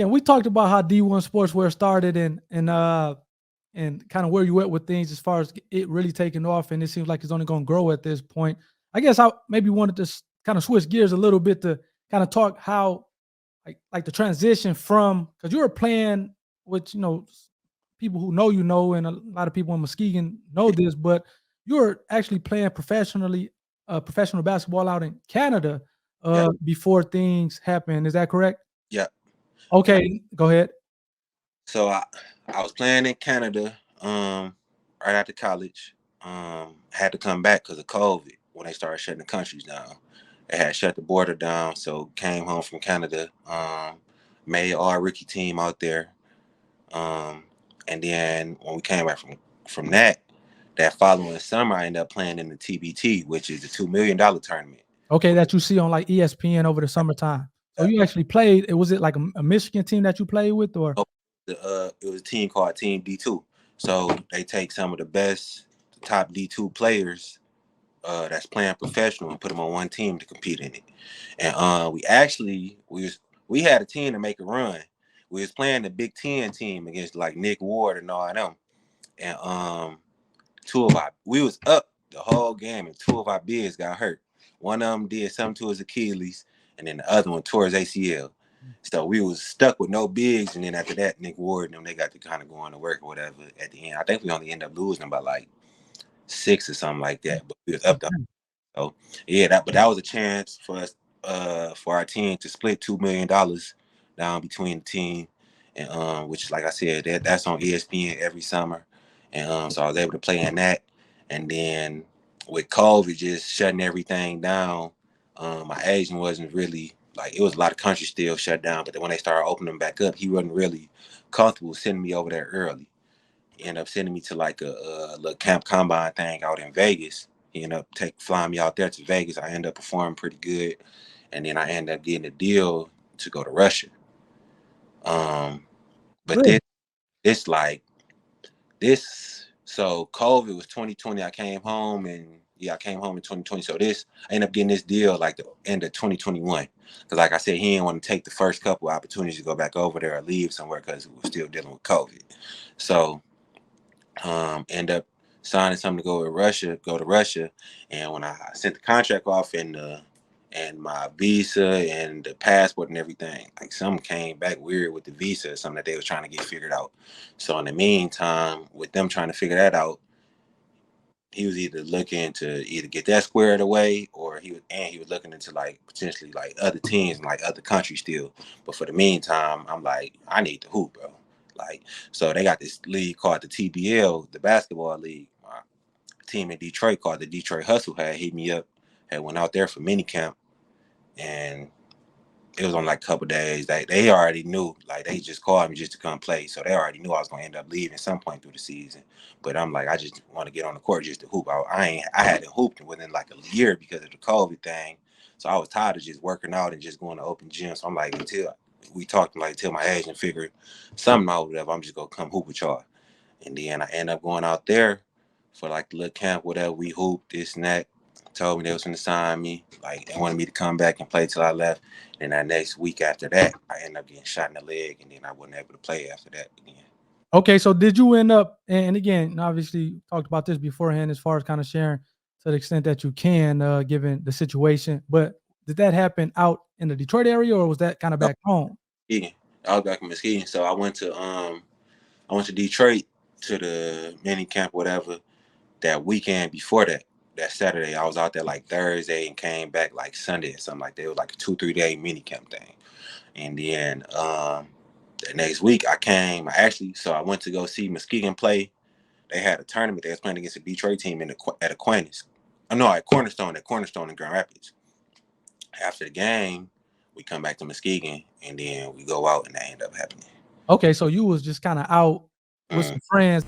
and we talked about how D1 Sportswear started and kind of where you at with things as far as it really taking off, and it seems like it's only going to grow at this point. I guess I maybe wanted to kind of switch gears a little bit to kind of talk how like the transition from because you were playing with people who know, and a lot of people in Muskegon know this, but you were actually playing professionally, professional basketball out in Canada Yeah, before things happened. Is that correct? yeah. Okay, go ahead. So I was playing in Canada right after college. Had to come back because of COVID when they started shutting the countries down. They had shut the border down, so came home from Canada. Made our rookie team out there. And then when we came back from that following summer, I ended up playing in the TBT, which is the $2 million tournament. Okay, that you see on like ESPN over the summertime. So Yeah. you actually played. Was it like a Michigan team that you played with, or? It was a team called Team D2. So they take some of the best top D2 players that's playing professional and put them on one team to compete in it. And we had a team to make a run. We was playing the Big Ten team against like Nick Ward and all them. And we was up the whole game and two of our bigs got hurt. One of them did something to his Achilles and then the other one tore his ACL. So we was stuck with no bigs, and then after that, Nick Ward and them, they got to kind of go on to work or whatever at the end. I think we only ended up losing by like 6 or something like that, but we was up the. Okay. So yeah, that was a chance for us, for our team to split $2 million down between the team, and which is like I said, that's on ESPN every summer, and so I was able to play in that, and then with COVID just shutting everything down, my agent wasn't really like it was a lot of countries still shut down, but then when they started opening back up, he wasn't really comfortable sending me over there early. He ended up sending me to like a little camp combine thing out in Vegas. He ended up flying me out there to Vegas. I ended up performing pretty good, and then I ended up getting a deal to go to Russia. Um, but Really? this like this so COVID was 2020. I came home and yeah, I came home in 2020. So I ended up getting this deal like the end of 2021. Because like I said, he didn't want to take the first couple opportunities to go back over there or leave somewhere because we were still dealing with COVID. So end up signing something to go to Russia. And when I sent the contract off and my visa and the passport and everything, like something came back weird with the visa, something that they was trying to get figured out. So in the meantime, with them trying to figure that out, he was either looking to either get that squared away or he was looking into like potentially like other teams and like other countries still. But for the meantime, I'm like, I need to hoop, bro. Like, so they got this league called the TBL, the basketball league. My team in Detroit called the Detroit Hustle had hit me up, had went out there for mini camp, and it was on like a couple days. They already knew, like they just called me just to come play, so they already knew I was gonna end up leaving some point through the season. But I'm like, I just want to get on the court just to hoop. I hadn't hooped within like a year because of the COVID thing, so I was tired of just working out and just going to open gyms. So I'm like, until we talked, like till my agent figured something out, whatever, I'm just gonna come hoop with y'all. And then I end up going out there for like the little camp, whatever. We hooped this and that. Told me they was gonna sign me. Like they wanted me to come back and play till I left. And that next week after that, I ended up getting shot in the leg, and then I wasn't able to play after that again. Okay, so did you end up and again, obviously you talked about this beforehand as far as kind of sharing to the extent that you can, given the situation, but did that happen out in the Detroit area or was that kind of No, back home? Muskegon. I was back in Muskegon, so I went to Detroit to the mini camp, whatever. That weekend before that Saturday, I was out there like Thursday and came back like Sunday or something like that. It was like a 2-3 day mini camp thing. And then the next week I went to go see Muskegon play. They had a tournament. They was playing against a Detroit team at Aquinas. No, at Cornerstone in Grand Rapids. After the game, we come back to Muskegon and then we go out and that ended up happening. Okay, so you was just kind of out with Mm. some friends.